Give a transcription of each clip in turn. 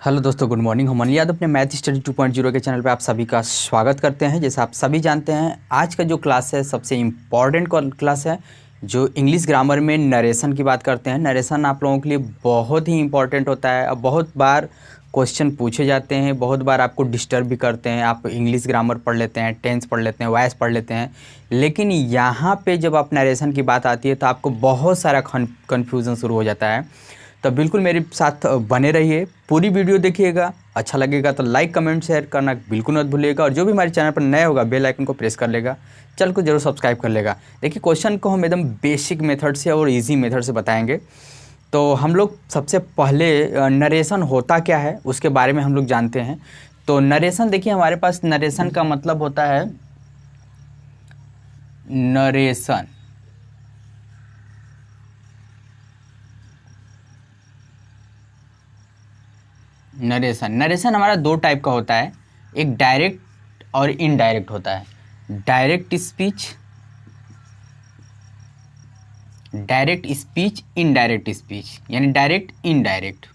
Hello दोस्तों, good morning. हम अनिल यादव अपने मैथ स्टडी 2.0 के चैनल पे आप सभी का स्वागत करते हैं। जैसे आप सभी जानते हैं, आज का जो क्लास है सबसे इम्पॉर्टेंट क्लास है, जो इंग्लिश ग्रामर में नरेशन की बात करते हैं। नरेशन आप लोगों के लिए बहुत ही इम्पॉर्टेंट होता है। अब बहुत बार क्वेश्चन पूछे जाते हैं, बहुत बार आपको डिस्टर्ब भी करते हैं। आप इंग्लिश ग्रामर पढ़ लेते हैं, टेंस पढ़ लेते हैं, वॉइस पढ़ लेते हैं, लेकिन यहाँ पे जब आप नरेशन की बात आती है तो आपको बहुत सारा कन्फ्यूज़न शुरू हो जाता है। तो बिल्कुल मेरे साथ बने रहिए, पूरी वीडियो देखिएगा। अच्छा लगेगा तो लाइक कमेंट शेयर करना बिल्कुल मत भूलिएगा, और जो भी हमारे चैनल पर नया होगा बेल आइकन को प्रेस कर लेगा, चैनल को जरूर सब्सक्राइब कर लेगा। देखिए, क्वेश्चन को हम एकदम बेसिक मेथड से और इजी मेथड से बताएंगे। तो हम लोग सबसे पहले नरेशन होता क्या है उसके बारे में हम लोग जानते हैं। तो नरेशन, देखिए हमारे पास नरेशन का मतलब होता है नरेशन। नरेशन हमारा दो टाइप का होता है, एक डायरेक्ट और इनडायरेक्ट होता है। डायरेक्ट स्पीच, इनडायरेक्ट स्पीच, यानी डायरेक्ट इनडायरेक्ट।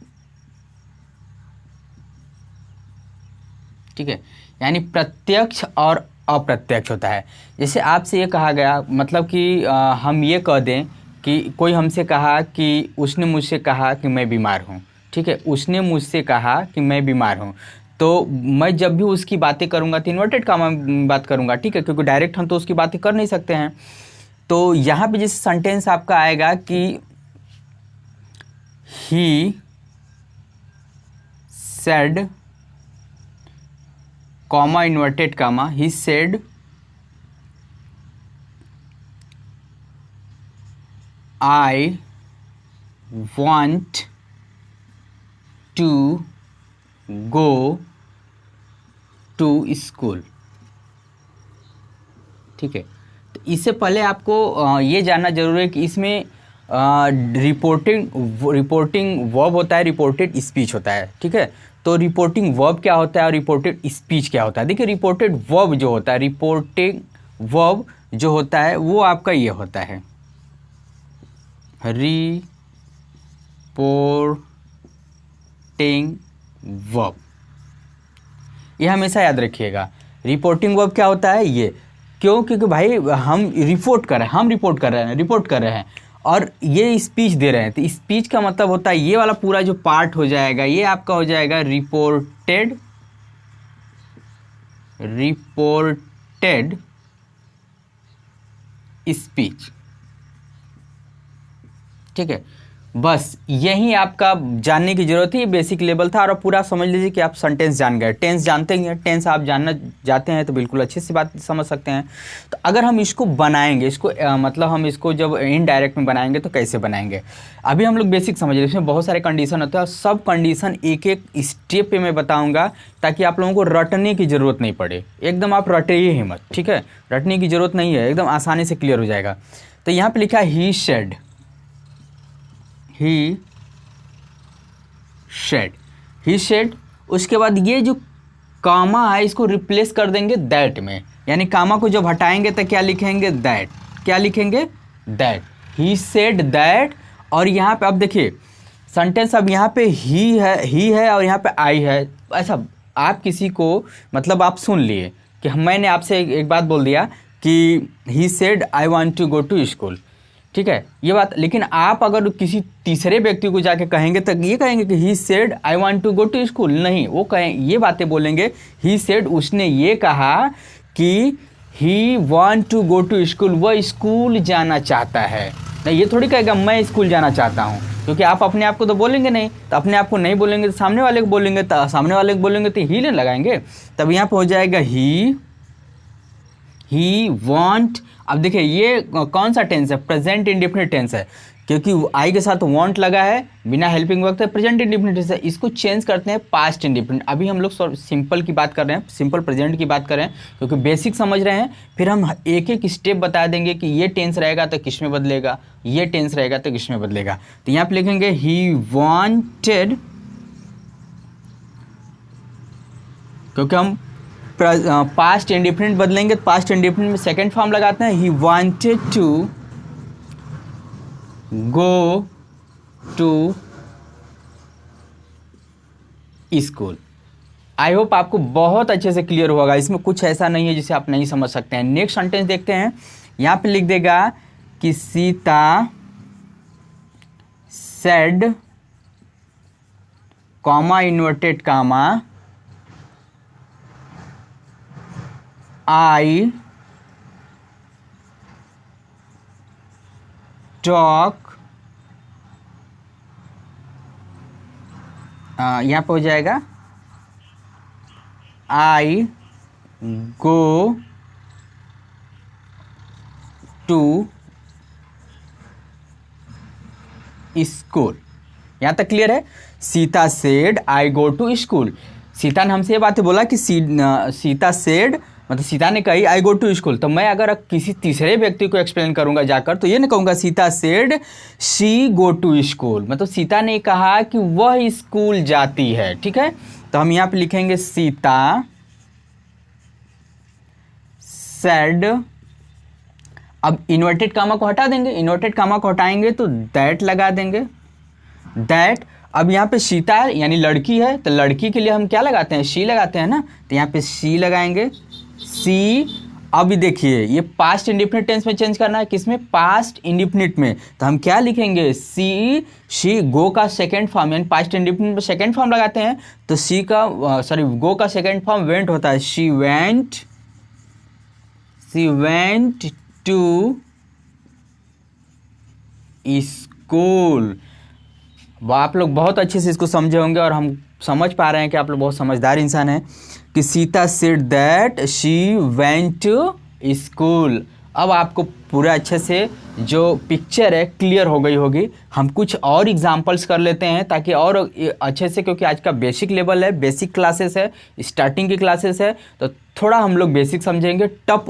ठीक है, यानी प्रत्यक्ष और अप्रत्यक्ष होता है। जैसे आपसे ये कहा गया, मतलब कि हम ये कह दें कि कोई हमसे कहा कि उसने मुझसे कहा कि मैं बीमार हूँ। ठीक है, उसने मुझसे कहा कि मैं बीमार हूँ, तो मैं जब भी उसकी बातें करूँगा तो इन्वर्टेड कामा में बात करूँगा। ठीक है, क्योंकि डायरेक्ट हम तो उसकी बातें कर नहीं सकते हैं। तो यहाँ पे जैसे सेंटेंस आपका आएगा कि he said, comma inverted comma, he said I want to go to school. ठीक है, तो इससे पहले आपको ये जानना जरूरी है कि इसमें रिपोर्टिंग वर्ब होता है, रिपोर्टेड स्पीच होता है। ठीक है, तो रिपोर्टिंग वर्ब क्या होता है और रिपोर्टेड स्पीच क्या होता है। देखिए, रिपोर्टेड वर्ब जो होता है, रिपोर्टिंग वर्ब जो होता है वो आपका ये होता है रिपोर्टिंग वर्ब। ये हमेशा याद रखिएगा। रिपोर्टिंग वर्ब क्या होता है ये, क्यों? क्योंकि भाई हम रिपोर्ट कर रहे हैं और ये स्पीच दे रहे हैं। तो स्पीच का मतलब होता है ये वाला पूरा जो पार्ट हो जाएगा, ये आपका हो जाएगा रिपोर्टेड स्पीच। ठीक है, बस यही आपका जानने की जरूरत है। ये बेसिक लेवल था, और अब पूरा समझ लीजिए कि आप सेंटेंस जान गए। टेंस जानते ही हैं, टेंस आप जानना जाते हैं तो बिल्कुल अच्छे से बात समझ सकते हैं। तो अगर हम इसको बनाएंगे, मतलब हम इसको जब इनडायरेक्ट में बनाएंगे तो कैसे बनाएंगे, अभी हम लोग बेसिक समझ रहे हैं। इसमें बहुत सारे कंडीशन होते हैं और सब कंडीशन एक एक स्टेप पे मैं बताऊँगा, ताकि आप लोगों को रटने की ज़रूरत नहीं पड़े। एकदम आप रटिए ही मत। ठीक है, रटने की ज़रूरत नहीं है, एकदम आसानी से क्लियर हो जाएगा। तो यहाँ पर लिखा है ही शेड, ही शेड। उसके बाद ये जो कामा है इसको रिप्लेस कर देंगे दैट में, यानी कामा को जब हटाएंगे तो क्या लिखेंगे, दैट। क्या लिखेंगे, दैट। He said that. और यहाँ पे अब देखिए सेंटेंस, अब यहाँ पे ही है और यहाँ पे आई है। ऐसा आप किसी को, मतलब आप सुन लिए कि मैंने आपसे एक बात बोल दिया कि he said I want to go to school. ठीक है, ये बात, लेकिन आप अगर किसी तीसरे व्यक्ति को जाके कहेंगे तो ये कहेंगे कि he said I want to go to school, नहीं, वो ये बातें बोलेंगे ही सेड, उसने ये कहा कि he want to go to school, वह स्कूल जाना चाहता है। नहीं, ये थोड़ी कहेगा मैं स्कूल जाना चाहता हूँ, क्योंकि आप अपने आप को तो बोलेंगे नहीं। तो अपने आप को नहीं बोलेंगे तो सामने वाले को बोलेंगे, तो सामने वाले को बोलेंगे तो ही नहीं लगाएंगे। तब यहाँ पर हो जाएगा ही वांट। अब देखिए ये कौन सा टेंस है, प्रेजेंट इंडेफिनिट टेंस है, क्योंकि आई के साथ वांट लगा है, बिना हेल्पिंग वर्ब है, प्रेजेंट इंडेफिनिट टेंस है। इसको चेंज करते हैं पास्ट इंडेफिनिट। अभी हम लोग सिंपल की बात कर रहे हैं, सिंपल प्रेजेंट की बात कर रहे हैं, क्योंकि बेसिक समझ रहे हैं। फिर हम एक एक स्टेप बता देंगे कि ये टेंस रहेगा तो किस में बदलेगा, ये टेंस रहेगा तो किस में बदलेगा। तो यहाँ पे लिखेंगे ही वांटेड, क्योंकि हम पास्ट इंडिफिनिट बदलेंगे तो पास्ट इंडिफिनिट में सेकेंड फॉर्म लगाते हैं, he wanted to go to school. I hope आपको बहुत अच्छे से क्लियर होगा, इसमें कुछ ऐसा नहीं है जिसे आप नहीं समझ सकते हैं। नेक्स्ट सेंटेंस देखते हैं। यहाँ पे लिख देगा कि Sita said comma inverted comma I talk, यहाँ पे हो जाएगा आई गो टू स्कूल। यहाँ तक क्लियर है। Sita said I go to school. Sita ने हमसे ये बात बोला कि सीता सेड मतलब सीता ने कही आई गो टू स्कूल। तो मैं अगर किसी तीसरे व्यक्ति को एक्सप्लेन करूंगा जाकर तो ये नहीं कहूँगा Sita said she go to school, मतलब सीता ने कहा कि वह स्कूल जाती है। ठीक है, तो हम यहाँ पे लिखेंगे सीता सेड। अब इन्वर्टेड कामा को हटा देंगे, इन्वर्टेड कामा को हटाएंगे तो दैट लगा देंगे, दैट। अब यहाँ पे सीता यानी लड़की है तो लड़की के लिए हम क्या लगाते हैं, शी लगाते हैं ना, तो यहाँ पे शी लगाएंगे, सी। अब देखिए ये पास्ट इंडिफिनिट टेंस में चेंज करना है, किसमें, पास्ट इंडिफिनिट में। तो हम क्या लिखेंगे, सी शी गो का सेकेंड फॉर्म यानी पास्ट इंडिफिनिट में सेकेंड फॉर्म लगाते हैं तो सी का गो का सेकेंड फॉर्म वेंट होता है, शी वेंट टू स्कूल। आप लोग बहुत अच्छे से इसको समझे होंगे और हम समझ पा रहे हैं कि आप लोग बहुत समझदार इंसान हैं कि Sita said that she went to school. अब आपको पूरा अच्छे से जो पिक्चर है क्लियर हो गई होगी। हम कुछ और एग्जांपल्स कर लेते हैं ताकि और अच्छे से, क्योंकि आज का बेसिक लेवल है, बेसिक क्लासेस है, स्टार्टिंग की क्लासेस है, तो थोड़ा हम लोग बेसिक समझेंगे। टफ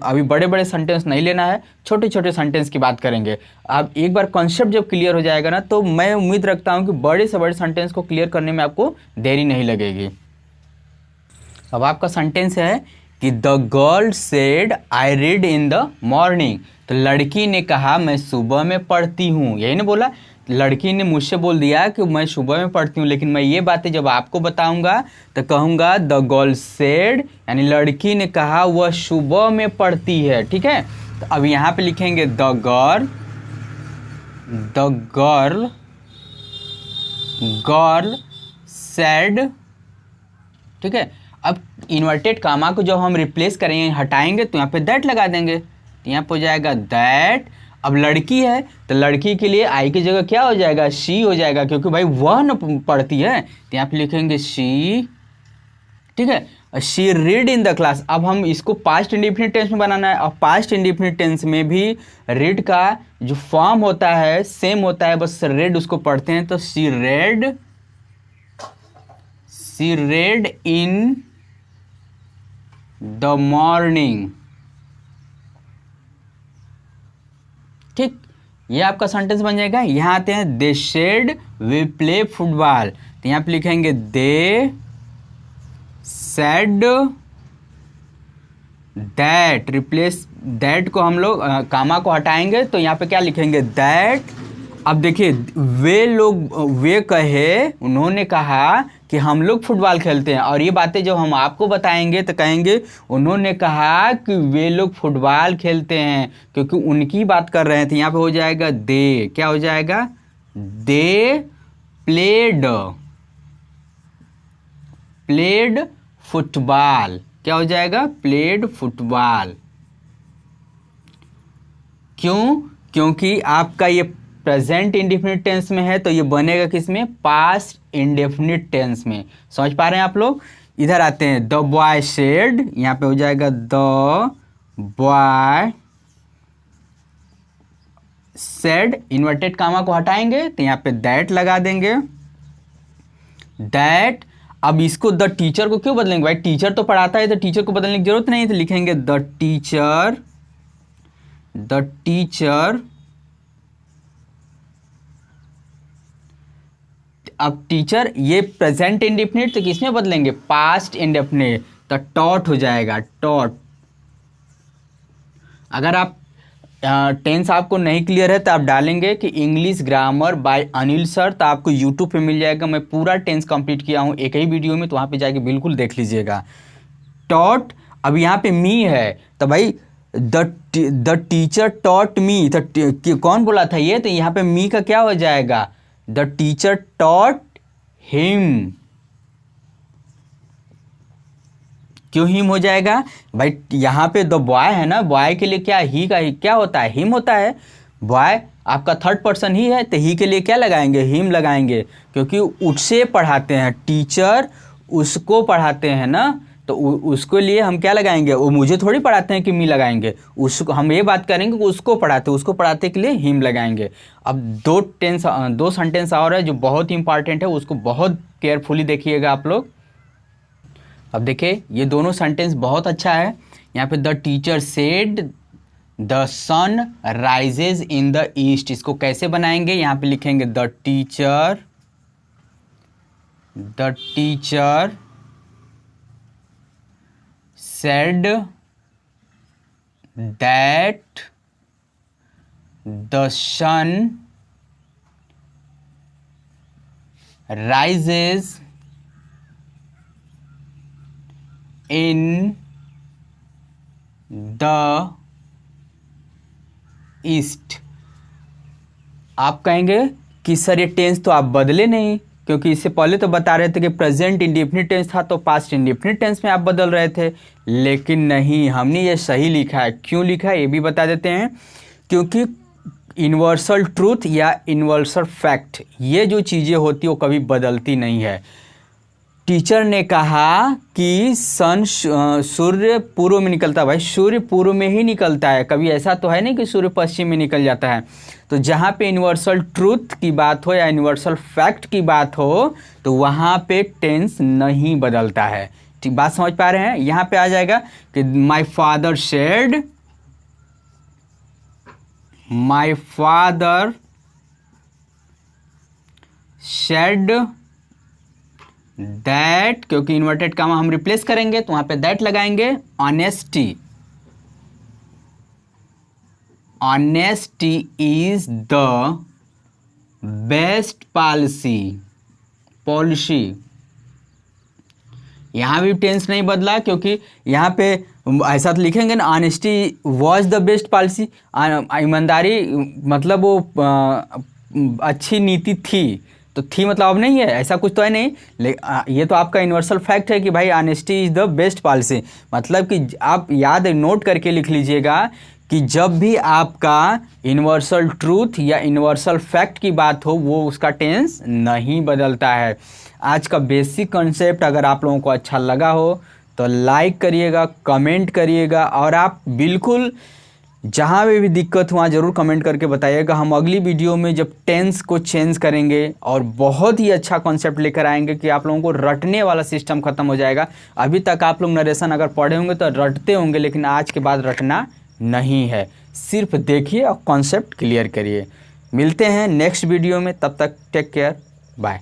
अभी बड़े बड़े सेंटेंस नहीं लेना है, छोटे छोटे सेंटेंस की बात करेंगे। अब एक बार कॉन्सेप्ट जब क्लियर हो जाएगा ना तो मैं उम्मीद रखता हूँ कि बड़े से बड़े सेंटेंस को क्लियर करने में आपको देरी नहीं लगेगी। अब आपका सेंटेंस है कि the girl said I read in the morning. तो लड़की ने कहा मैं सुबह में पढ़ती हूँ, यही ना बोला, लड़की ने मुझसे बोल दिया कि मैं सुबह में पढ़ती हूँ। लेकिन मैं ये बातें जब आपको बताऊंगा तो कहूँगा द गर्ल सेड यानी लड़की ने कहा वह सुबह में पढ़ती है। ठीक है, तो अब यहाँ पे लिखेंगे द गर्ल सेड। ठीक है, अब इन्वर्टेड कामा को जब हम रिप्लेस करेंगे, हटाएंगे तो यहाँ पे दैट लगा देंगे, तो यहाँ पे हो जाएगा दैट। अब लड़की है तो लड़की के लिए आई की जगह क्या हो जाएगा, शी हो जाएगा, क्योंकि भाई वह न पढ़ती है, तो यहाँ पे लिखेंगे शी। ठीक है, she read in the class. अब हम इसको पास्ट इंडिफिनिट टेंस में बनाना है, और पास्ट इंडिफिनिट टेंस में भी रीड का जो फॉर्म होता है सेम होता है, बस रेड उसको पढ़ते हैं। तो she read in the morning। ठीक, ये आपका सेंटेंस बन जाएगा। यहां आते हैं दे शेड वी प्ले फुटबॉल, तो यहां पे लिखेंगे they said that. Replace that को हम लोग कामा को हटाएंगे तो यहाँ पे क्या लिखेंगे दैट। अब देखिए वे कहे, उन्होंने कहा कि हम लोग फुटबॉल खेलते हैं, और ये बातें जब हम आपको बताएंगे तो कहेंगे उन्होंने कहा कि वे लोग फुटबॉल खेलते हैं, क्योंकि उनकी बात कर रहे थे। यहाँ पे हो जाएगा दे, क्या हो जाएगा, दे प्लेड फुटबॉल। क्या हो जाएगा, प्लेड फुटबॉल। क्यों, क्योंकि आपका ये प्रेजेंट इंडेफिनिट टेंस में है तो ये बनेगा किसमें, पास्ट इंडेफिनिट टेंस में। समझ पा रहे हैं आप लोग। इधर आते हैं द बॉय सेड, यहाँ पे हो जाएगा the boy said. Inverted comma को हटाएंगे तो यहाँ पे दैट लगा देंगे, दैट। अब इसको द टीचर को क्यों बदलेंगे, भाई टीचर तो पढ़ाता है तो टीचर को बदलने की जरूरत नहीं, तो लिखेंगे द टीचर। अब टीचर ये प्रेजेंट इंडेफिनिट तो किसमें बदलेंगे, पास्ट इंडेफिनिट, तो टॉट हो जाएगा, टॉट। अगर आप टेंस आपको नहीं क्लियर है तो आप डालेंगे कि English grammar bye Anil sir, तो आपको यूट्यूब पे मिल जाएगा। मैं पूरा टेंस कंप्लीट किया हूँ एक ही वीडियो में, तो वहाँ पे जाके बिल्कुल देख लीजिएगा। टॉट, अब यहाँ पे मी है तो भाई द टीचर टॉट मी, तो कौन बोला था ये, तो यहाँ पे मी का क्या हो जाएगा, द टीचर टॉट हिम। क्यों हिम हो जाएगा भाई, यहाँ पे द बॉय है ना, बॉय के लिए क्या ही का ही क्या होता है, हिम होता है। बॉय आपका थर्ड पर्सन ही है तो ही के लिए क्या लगाएंगे, हिम लगाएंगे, क्योंकि उससे पढ़ाते हैं, टीचर उसको पढ़ाते हैं ना, तो उसके लिए हम क्या लगाएंगे, वो मुझे थोड़ी पढ़ाते हैं कि मी लगाएंगे, उसको हम ये बात करेंगे कि उसको पढ़ाते के लिए हिम लगाएंगे। अब दो सेंटेंस और है जो बहुत ही इंपॉर्टेंट है, उसको बहुत केयरफुली देखिएगा आप लोग। अब देखिए ये दोनों सेंटेंस बहुत अच्छा है। यहाँ पे the teacher said the sun rises in the east, इसको कैसे बनाएंगे, यहाँ पे लिखेंगे the teacher said that the sun rises in the east. आप कहेंगे कि सर ये टेंस तो आप बदले नहीं, क्योंकि इससे पहले तो बता रहे थे कि प्रेजेंट इंडेफिनिट टेंस था तो पास्ट इंडेफिनिट टेंस में आप बदल रहे थे, लेकिन नहीं, हमने ये सही लिखा है। क्यों लिखा है ये भी बता देते हैं, क्योंकि यूनिवर्सल ट्रूथ या यूनिवर्सल फैक्ट, ये जो चीज़ें होती है वो कभी बदलती नहीं है। टीचर ने कहा कि सन सूर्य पूर्व में निकलता है, भाई सूर्य पूर्व में ही निकलता है, कभी ऐसा तो है नहीं कि सूर्य पश्चिम में निकल जाता है। तो जहाँ पे यूनिवर्सल ट्रूथ की बात हो या यूनिवर्सल फैक्ट की बात हो तो वहाँ पे टेंस नहीं बदलता है। ठीक बात समझ पा रहे हैं। यहाँ पे आ जाएगा कि माई फादर सेड दैट, क्योंकि इन्वर्टेड कामा हम रिप्लेस करेंगे तो वहां पे दैट लगाएंगे। Honesty is the best policy. यहां भी टेंस नहीं बदला, क्योंकि यहां पे ऐसा तो लिखेंगे ना, honesty was the best policy, ईमानदारी मतलब वो अच्छी नीति थी, तो थी मतलब अब नहीं है, ऐसा कुछ तो है नहीं। ये तो आपका यूनिवर्सल फैक्ट है कि भाई honesty is the best policy, मतलब कि आप याद नोट करके लिख लीजिएगा कि जब भी आपका यूनिवर्सल ट्रूथ या यूनिवर्सल फैक्ट की बात हो वो उसका टेंस नहीं बदलता है। आज का बेसिक कॉन्सेप्ट अगर आप लोगों को अच्छा लगा हो तो लाइक करिएगा, कमेंट करिएगा, और आप बिल्कुल जहाँ भी दिक्कत हुआ ज़रूर कमेंट करके बताइएगा। हम अगली वीडियो में जब टेंस को चेंज करेंगे और बहुत ही अच्छा कॉन्सेप्ट लेकर आएंगे कि आप लोगों को रटने वाला सिस्टम खत्म हो जाएगा। अभी तक आप लोग नरेशन अगर पढ़े होंगे तो रटते होंगे, लेकिन आज के बाद रटना नहीं है, सिर्फ देखिए और कॉन्सेप्ट क्लियर करिए। मिलते हैं नेक्स्ट वीडियो में, तब तक टेक केयर, बाय।